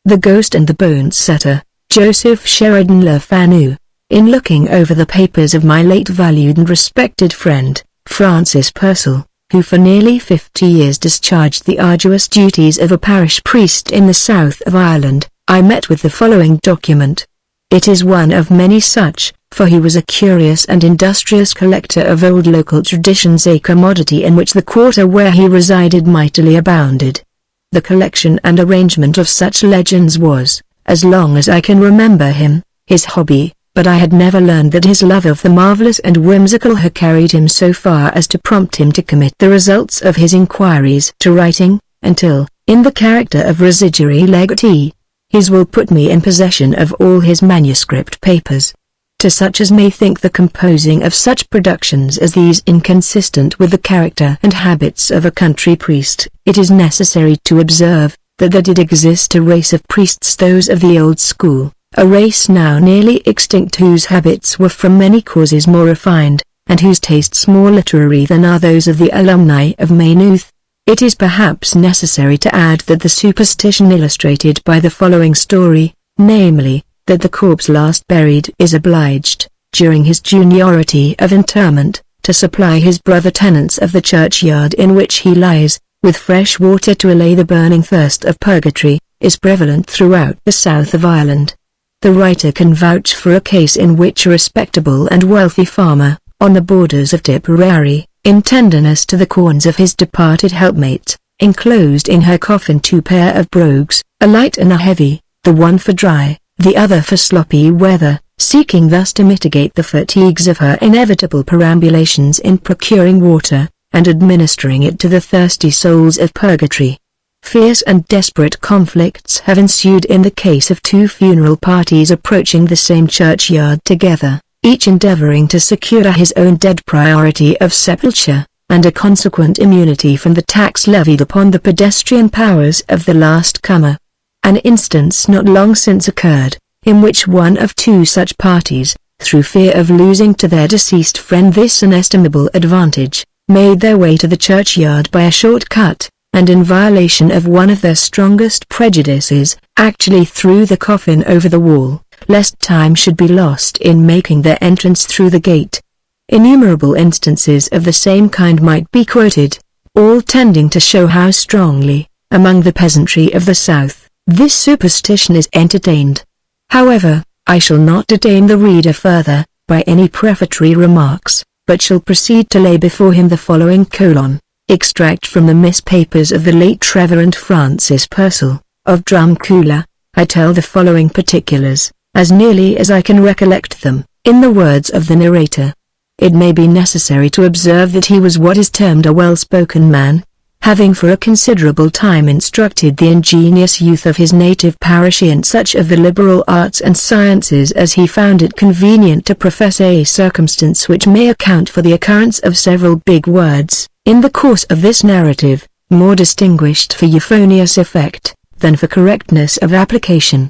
The Ghost and the Bone Setter, Joseph Sheridan Le Fanu. In looking over the papers of my late valued and respected friend, Francis Purcell, who for nearly 50 years discharged the arduous duties of a parish priest in the south of Ireland, I met with the following document. It is one of many such, for he was a curious and industrious collector of old local traditions, a commodity in which the quarter where he resided mightily abounded. The collection and arrangement of such legends was, as long as I can remember him, his hobby, but I had never learned that his love of the marvelous and whimsical had carried him so far as to prompt him to commit the results of his inquiries to writing, until, in the character of residuary legatee, his will put me in possession of all his manuscript papers. To such as may think the composing of such productions as these inconsistent with the character and habits of a country priest, it is necessary to observe, that there did exist a race of priests, those of the old school, a race now nearly extinct, whose habits were from many causes more refined, and whose tastes more literary than are those of the alumni of Maynooth. It is perhaps necessary to add that the superstition illustrated by the following story, namely, that the corpse last buried is obliged, during his juniority of interment, to supply his brother tenants of the churchyard in which he lies, with fresh water to allay the burning thirst of purgatory, is prevalent throughout the south of Ireland. The writer can vouch for a case in which a respectable and wealthy farmer, on the borders of Tipperary, in tenderness to the corns of his departed helpmate, enclosed in her coffin 2 pair of brogues, a light and a heavy, the one for dry, the other for sloppy weather, seeking thus to mitigate the fatigues of her inevitable perambulations in procuring water, and administering it to the thirsty souls of purgatory. Fierce and desperate conflicts have ensued in the case of 2 funeral parties approaching the same churchyard together, each endeavoring to secure his own dead priority of sepulture, and a consequent immunity from the tax levied upon the pedestrian powers of the last comer. An instance not long since occurred, in which one of 2 such parties, through fear of losing to their deceased friend this inestimable advantage, made their way to the churchyard by a short cut, and in violation of one of their strongest prejudices, actually threw the coffin over the wall, lest time should be lost in making their entrance through the gate. Innumerable instances of the same kind might be quoted, all tending to show how strongly, among the peasantry of the South, this superstition is entertained. However, I shall not detain the reader further, by any prefatory remarks, but shall proceed to lay before him the following extract from the Miss Papers of the late Reverend Francis Purcell, of Drumcoola. I tell the following particulars, as nearly as I can recollect them, in the words of the narrator. It may be necessary to observe that he was what is termed a well-spoken man, having for a considerable time instructed the ingenious youth of his native parish in such of the liberal arts and sciences as he found it convenient to profess, a circumstance which may account for the occurrence of several big words, in the course of this narrative, more distinguished for euphonious effect, than for correctness of application.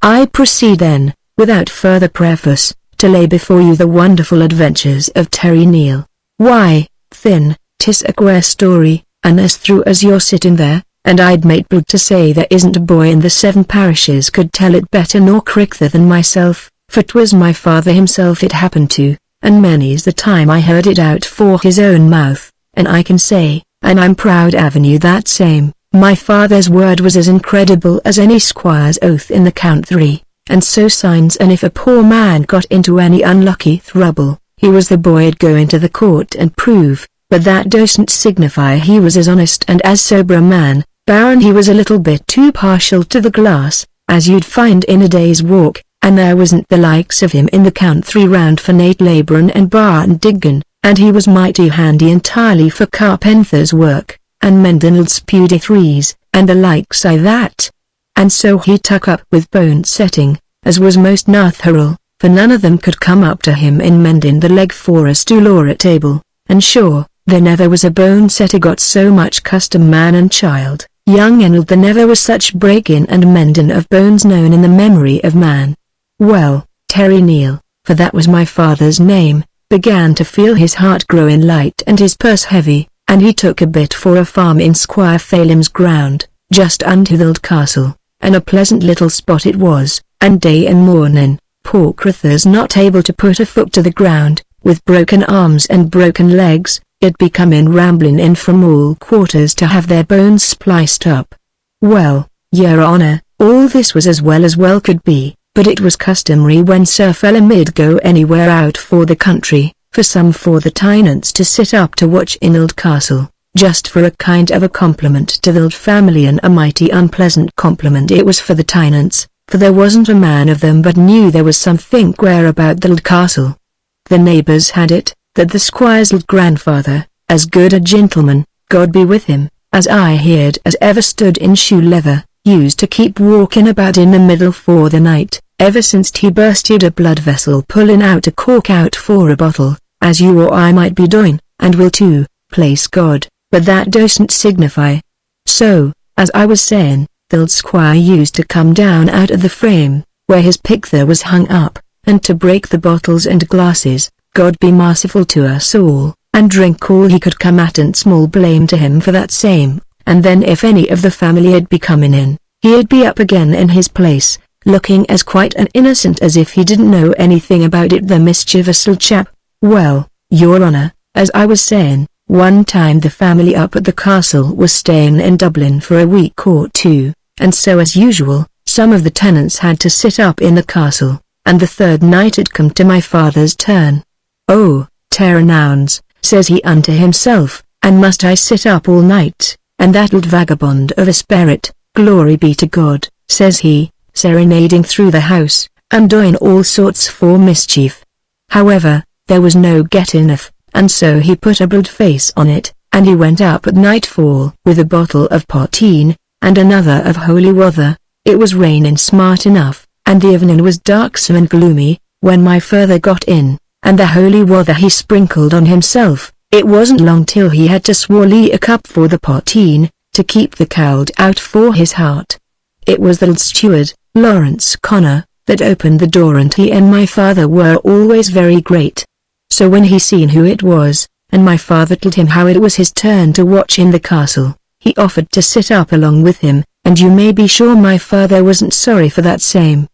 I proceed then, without further preface, to lay before you the wonderful adventures of Terry Neal. Why, thin, 'tis a queer story, and as through as you're sitting there, and I'd make bold to say there isn't a boy in the 7 parishes could tell it better nor quicker than myself, for 'twas my father himself it happened to, and many's the time I heard it out for his own mouth, and I can say, and I'm proud avenue that same, my father's word was as incredible as any squire's oath in the country, and so signs, and if a poor man got into any unlucky trouble, he was the boy'd go into the court and prove, but that doesn't signify he was as honest and as sober a man, barrin' he was a little bit too partial to the glass, as you'd find in a day's walk, and there wasn't the likes of him in the country round for nate labourin' and barn diggin', and he was mighty handy entirely for carpenter's work, and mendin' old spewdy threes, and the likes I that. And so he took up with bone setting, as was most nathural, for none of them could come up to him in mendin' the leg for a stool or a table, and sure, there never was a bone setter got so much custom, man and child, young and old, there never was such breakin' and mendin' of bones known in the memory of man. Well, Terry Neal, for that was my father's name, began to feel his heart growing light and his purse heavy, and he took a bit for a farm in Squire Phelim's ground, just unto the old castle, and a pleasant little spot it was, and day and morning, poor creatures not able to put a foot to the ground, with broken arms and broken legs, it be coming rambling in from all quarters to have their bones spliced up. Well, your honour, all this was as well could be, but it was customary when Sir Fella mid go anywhere out for the country, for the tenants to sit up to watch in old castle, just for a kind of a compliment to the old family, and a mighty unpleasant compliment it was for the tenants, for there wasn't a man of them but knew there was something queer about the old castle. The neighbours had it, that the squire's old grandfather, as good a gentleman, God be with him, as I heard as ever stood in shoe leather, used to keep walking about in the middle for the night, ever since he bursted a blood vessel pulling out a cork out for a bottle, as you or I might be doing, and will too, place God, but that doesn't signify. So, as I was saying, the old squire used to come down out of the frame, where his picture was hung up, and to break the bottles and glasses, God be merciful to us all, and drink all he could come at, and small blame to him for that same, and then if any of the family had be coming in, he'd be up again in his place, looking as quite an innocent as if he didn't know anything about it, the mischievous old chap. Well, your honour, as I was saying, one time the family up at the castle was staying in Dublin for a week or two, and so as usual, some of the tenants had to sit up in the castle, and the third night it come to my father's turn. Oh, terror nouns, says he unto himself, and must I sit up all night, and that old vagabond of a spirit, glory be to God, says he, serenading through the house, and doing all sorts for mischief. However, there was no getting off, and so he put a blood face on it, and he went up at nightfall with a bottle of poteen, and another of holy water. It was raining smart enough, and the evening was darksome and gloomy, when my father got in, and the holy water he sprinkled on himself. It wasn't long till he had to swallow a cup for the poteen, to keep the cold out for his heart. It was the old steward, Lawrence Connor, that opened the door, and he and my father were always very great. So when he seen who it was, and my father told him how it was his turn to watch in the castle, he offered to sit up along with him, and you may be sure my father wasn't sorry for that same.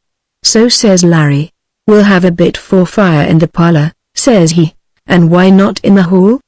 So says Larry, we'll have a bit for fire in the parlour, says he, and why not in the hall?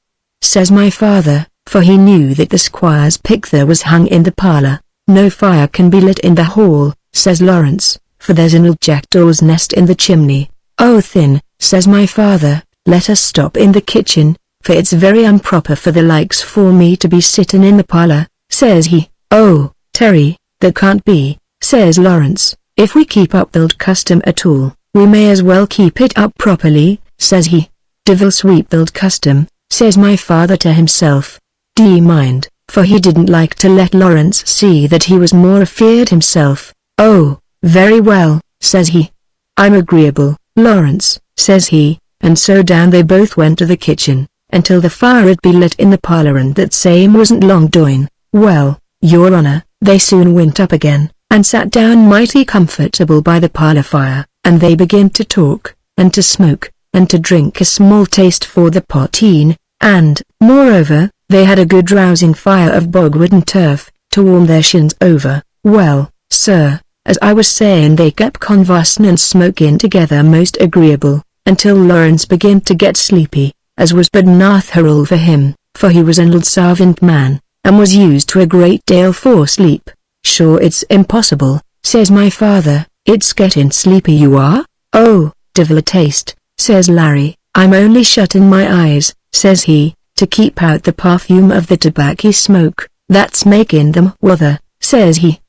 Says my father, for he knew that the squire's picture was hung in the parlour. No fire can be lit in the hall, says Lawrence, for there's an old jackdaw's nest in the chimney. Oh thin, says my father, let us stop in the kitchen, for it's very improper for the likes for me to be sitting in the parlour, says he. Oh, Terry, that can't be, says Lawrence, if we keep up the old custom at all, we may as well keep it up properly, says he. Devil sweep the old custom, says my father to himself. D mind, for he didn't like to let Lawrence see that he was more afeard himself. Oh, very well, says he. I'm agreeable, Lawrence, says he, and so down they both went to the kitchen, until the fire had been lit in the parlour, and that same wasn't long doing. Well, your honour, they soon went up again, and sat down mighty comfortable by the parlour fire, and they began to talk, and to smoke, and to drink a small taste for the poteen, and, moreover, they had a good rousing fire of bogwood and turf, to warm their shins over. Well, sir, as I was saying, they kept conversing and smoking together most agreeable, until Lawrence began to get sleepy, as was but natural for him, for he was an old servant man, and was used to a great deal for sleep. Sure it's impossible, says my father, it's getting sleepy you are? Oh, devil a taste, says Larry, I'm only shutting my eyes, says he, to keep out the perfume of the tobacco smoke, that's making them wither, says he.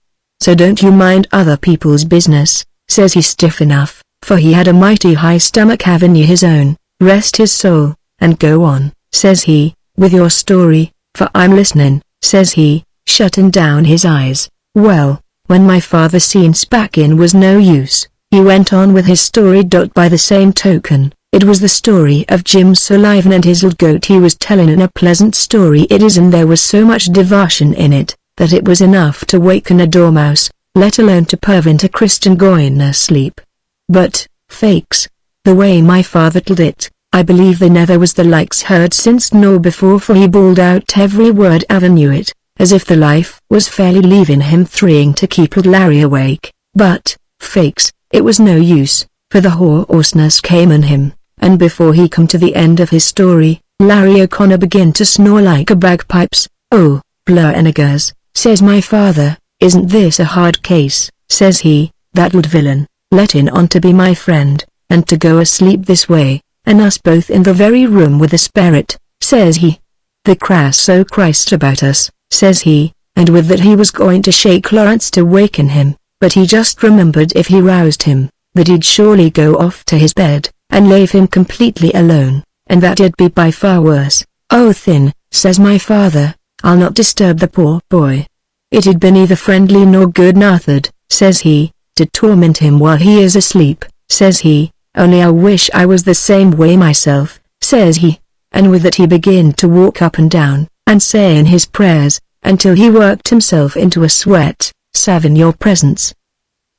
So don't you mind other people's business, says he stiff enough, for he had a mighty high stomach having his own, rest his soul, and go on, says he, with your story, for I'm listening, says he, shutting down his eyes. Well, when my father seen spacking was no use, he went on with his story. By the same token, it was the story of Jim Sullivan and his old goat he was telling, and a pleasant story it is, and there was so much diversion in it, that it was enough to waken a dormouse, let alone to prevent a Christian going asleep. But, fakes, the way my father told it, I believe there never was the likes heard since nor before, for he bawled out every word ever knew it, as if the life was fairly leaving him, trying to keep Larry awake. But, fakes, it was no use, for the hoarseness came in him, and before he come to the end of his story, Larry O'Connor began to snore like a bagpipes. "Oh, blurrenegers," says my father, "isn't this a hard case?" says he, "that old villain, letting on to be my friend, and to go asleep this way, and us both in the very room with the spirit," says he. "The crasso Christ about us," says he, and with that he was going to shake Lawrence to waken him, but he just remembered if he roused him, that he'd surely go off to his bed, and leave him completely alone, and that'd be by far worse. "Oh Thin," says my father, "I'll not disturb the poor boy. It'd be neither friendly nor good-natured," says he, "to torment him while he is asleep," says he, "only I wish I was the same way myself," says he, and with that he began to walk up and down, and saying his prayers, until he worked himself into a sweat, "saving your presence."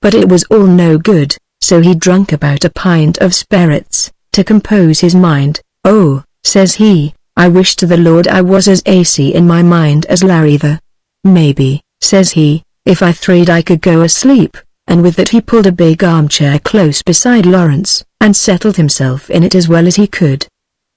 But it was all no good, so he drunk about a pint of spirits, to compose his mind. "Oh," says he, "I wish to the Lord I was as AC in my mind as Larry the. Maybe," says he, "if I threed I could go asleep," and with that he pulled a big armchair close beside Lawrence, and settled himself in it as well as he could.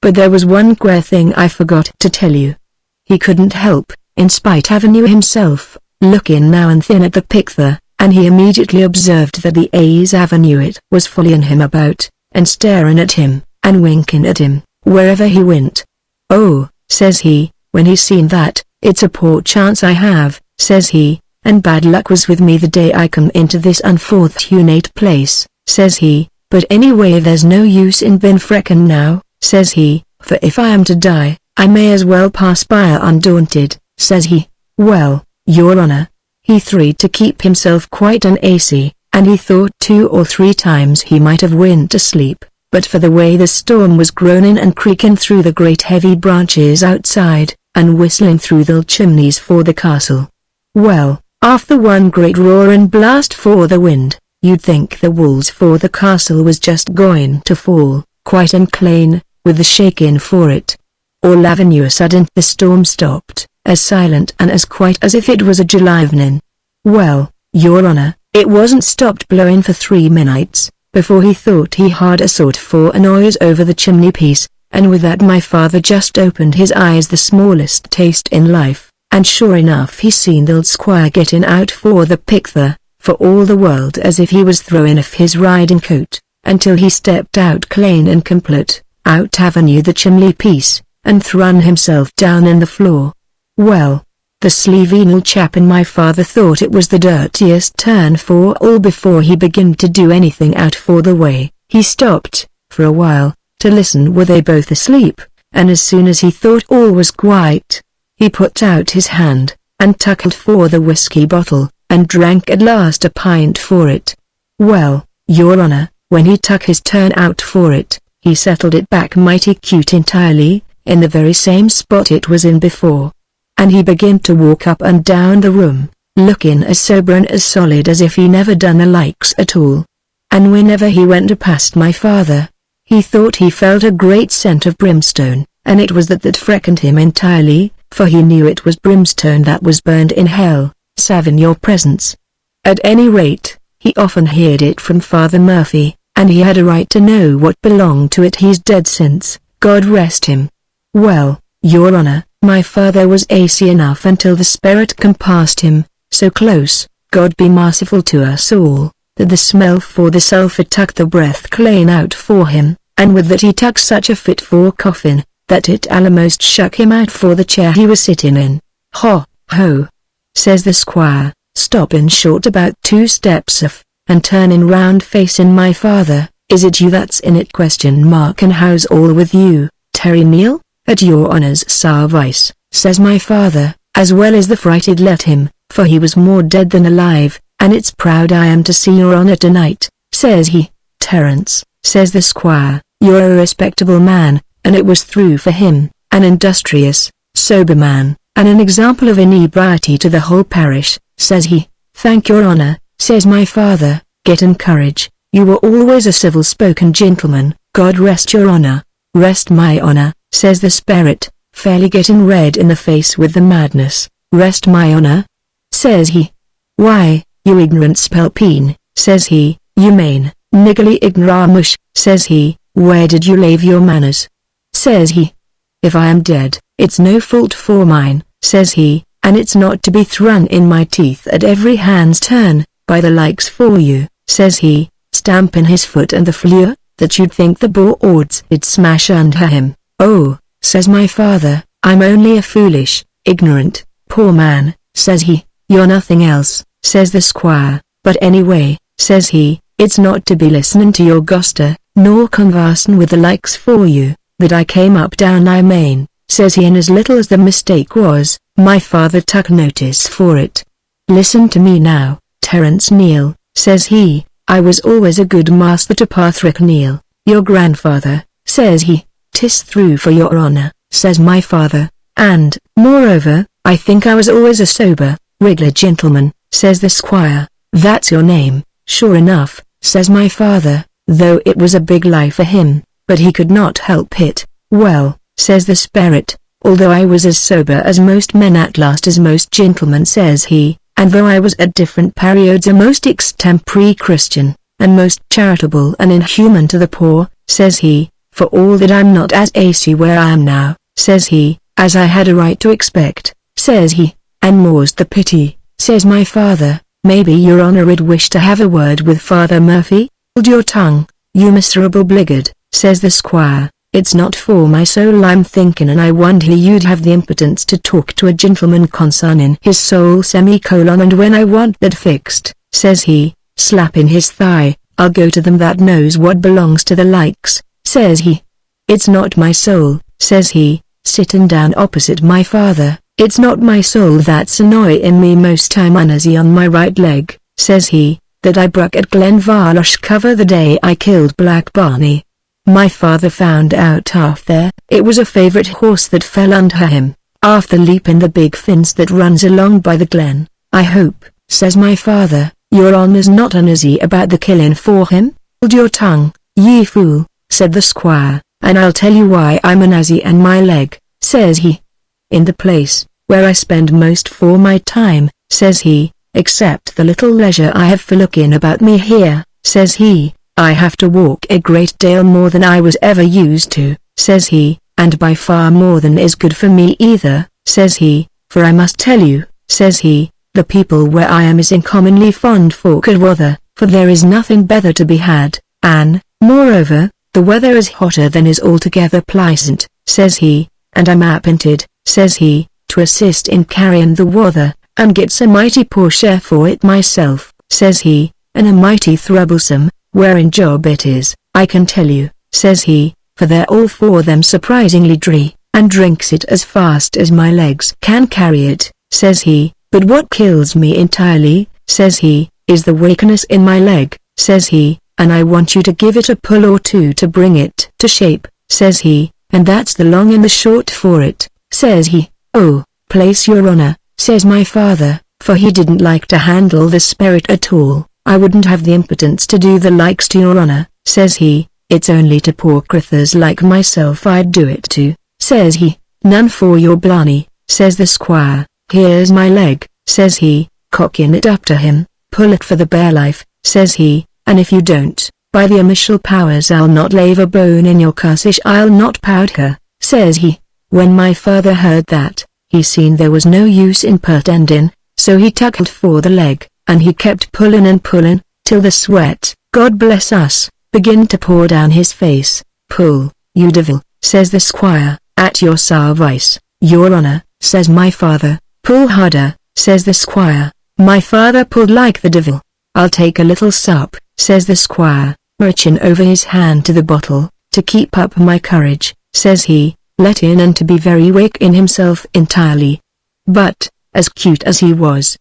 But there was one queer thing I forgot to tell you. He couldn't help, in spite Avenue himself, looking now and then at the picture, and he immediately observed that the A's Avenue it was following him about, and staring at him, and winking at him, wherever he went. "Oh," says he, when he seen that, "it's a poor chance I have," says he, "and bad luck was with me the day I come into this unfortunate place," says he, "but anyway there's no use in bin freckin' now," says he, "for if I am to die, I may as well pass by undaunted," says he. "Well, Your Honor." He tried to keep himself quite uneasy, and he thought 2 or 3 times he might have went to sleep, but for the way the storm was groaning and creaking through the great heavy branches outside, and whistling through the chimneys for the castle. Well, after one great roaring blast for the wind, you'd think the walls for the castle was just going to fall, quite unclean, with the shaking for it. All Avenue sudden the storm stopped, as silent and as quiet as if it was a July evening. Well, Your Honor, it wasn't stopped blowing for 3 minutes, before he thought he heard a sort for a noise over the chimney piece, and with that my father just opened his eyes the smallest taste in life, and sure enough he seen the old squire getting out for the picture, for all the world as if he was throwing off his riding coat, until he stepped out clean and complete, out Avenue the chimney piece, and thrown himself down in the floor. Well, the sleeving old chap and my father thought it was the dirtiest turn for all before he began to do anything out for the way. He stopped, for a while, to listen were they both asleep, and as soon as he thought all was quiet, he put out his hand, and tuckled for the whiskey bottle, and drank at last a pint for it. Well, Your Honor, when he took his turn out for it, he settled it back mighty cute entirely, in the very same spot it was in before. And he began to walk up and down the room, looking as sober and as solid as if he never done the likes at all. And whenever he went past my father, he thought he felt a great scent of brimstone, and it was that freckened him entirely, for he knew it was brimstone that was burned in hell, saving your presence. At any rate, he often heard it from Father Murphy, and he had a right to know what belonged to it. He's dead since, God rest him. Well, Your Honor, my father was AC enough until the spirit come past him, so close, God be merciful to us all, that the smell for the sulphur took the breath clean out for him, and with that he took such a fit for coughing, that it almost shook him out for the chair he was sitting in. "Ho, ho," says the squire, stopping short about 2 steps off, and turning round facing my father. "Is it you that's in it?" ? "And how's all with you, Terry Neal?" "At Your Honor's service," says my father, as well as the frighted let him, for he was more dead than alive, "and it's proud I am to see Your Honor tonight," says he. "Terence," says the squire, "you're a respectable man, and it was through for him, an industrious, sober man, and an example of inebriety to the whole parish," says he. "Thank Your Honor," says my father, getting courage, "you were always a civil-spoken gentleman, God rest Your Honor." "Rest my honor," says the spirit, fairly getting red in the face with the madness. rest my honor? Says he. Why, you ignorant spalpeen, says he, you main, niggly ignoramush, says he, where did you leave your manners? Says he. If I am dead, it's no fault for mine, says he, and it's not to be thrown in my teeth at every hand's turn, by the likes for you, says he, stamping his foot and the floor, that you'd think the boards would smash under him. Oh, says my father, I'm only a foolish, ignorant, poor man, says he. You're nothing else, says the squire, but anyway, says he, it's not to be listening to your goster, nor conversing with the likes for you, that I came up down I main, says he, and as little as the mistake was, my father took notice for it. Listen to me now, Terence Neal, says he, I was always a good master to Patrick Neal, your grandfather, says he. 'Tis through for your honor, says my father, and, moreover, I think I was always a sober, regular gentleman, says the squire. That's your name, sure enough, says my father, though it was a big lie for him, but he could not help it. Well, says the spirit, although I was as sober as most men at last as most gentlemen, says he, and though I was at different periods a most extempore Christian, and most charitable and inhuman to the poor, says he, for all that I'm not as acy where I am now, says he, as I had a right to expect, says he, and more's the pity, says my father, maybe your honor 'd wish to have a word with Father Murphy? Hold your tongue, you miserable bliggard, says the squire, it's not for my soul I'm thinking, and I wonder you'd have the impudence to talk to a gentleman concerning his soul semicolon, and when I want that fixed, says he, slapping his thigh, I'll go to them that knows what belongs to the likes, says he. It's not my soul, says he, sitting down opposite my father, it's not my soul that's annoying me most time uneasy on my right leg, says he, that I broke at Glenvarloch cover the day I killed Black Barney. My father found out after, it was a favourite horse that fell under him, after leaping the big fence that runs along by the glen. I hope, says my father, your honour's not uneasy about the killing for him? Hold your tongue, ye fool, said the squire, and I'll tell you why I'm uneasy and my leg, says he. In the place, where I spend most for my time, says he, except the little leisure I have for looking about me here, says he, I have to walk a great deal more than I was ever used to, says he, and by far more than is good for me either, says he, for I must tell you, says he, the people where I am is uncommonly fond folk of weather, for there is nothing better to be had, and, moreover, the weather is hotter than is altogether pleasant, says he, and I'm appointed, says he, to assist in carrying the weather, and gets a mighty poor share for it myself, says he, and a mighty troublesome, wearing job it is, I can tell you, says he, for they're all four of them surprisingly dry, and drinks it as fast as my legs can carry it, says he, but what kills me entirely, says he, is the weakness in my leg, says he, and I want you to give it a pull or two to bring it to shape, says he, and that's the long and the short for it, says he. Oh, place your honor, says my father, for he didn't like to handle the spirit at all, I wouldn't have the impotence to do the likes to your honor, says he, it's only to poor critters like myself I'd do it to, says he. None for your blarney, says the squire, here's my leg, says he, cocking it up to him, pull it for the bare life, says he, and if you don't, by the initial powers I'll not lave a bone in your cussish, I'll not pout her, says he. When my father heard that, he seen there was no use in pretending, so he tuckled for the leg, and he kept pulling and pulling, till the sweat, God bless us, began to pour down his face. Pull, you devil, says the squire, at your service, your honor, says my father. Pull harder, says the squire. My father pulled like the devil. I'll take a little sup, says the squire, reaching over his hand to the bottle, to keep up my courage, says he, letting in to be very weak in himself entirely. But, as cute as he was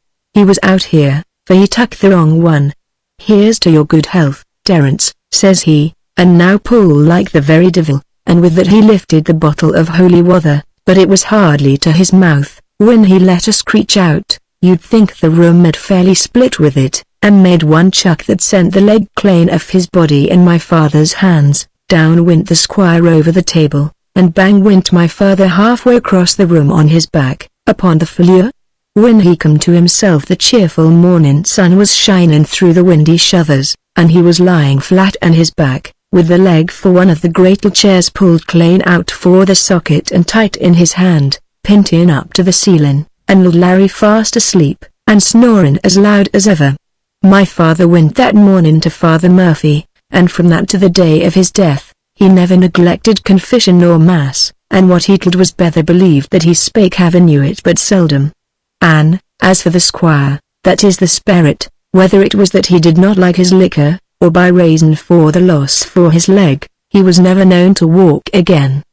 out here, for he took the wrong one. Here's to your good health, Terence, says he, and now pull like the very devil, and with that he lifted the bottle of holy water, but it was hardly to his mouth, when he let a screech out, you'd think the room had fairly split with it, and made one chuck that sent the leg clean off his body in my father's hands. Down went the squire over the table, and bang went my father halfway across the room on his back, upon the floor. When he come to himself, the cheerful morning sun was shining through the windy shutters, and he was lying flat on his back, with the leg for one of the great chairs pulled clean out for the socket and tight in his hand, pinting up to the ceiling, and little Larry fast asleep, and snoring as loud as ever. My father went that morning to Father Murphy, and from that to the day of his death, he never neglected confession nor mass, and what he told was better believed that he spake have knew it but seldom. And, as for the squire, that is the spirit, whether it was that he did not like his liquor, or by reason for the loss for his leg, he was never known to walk again.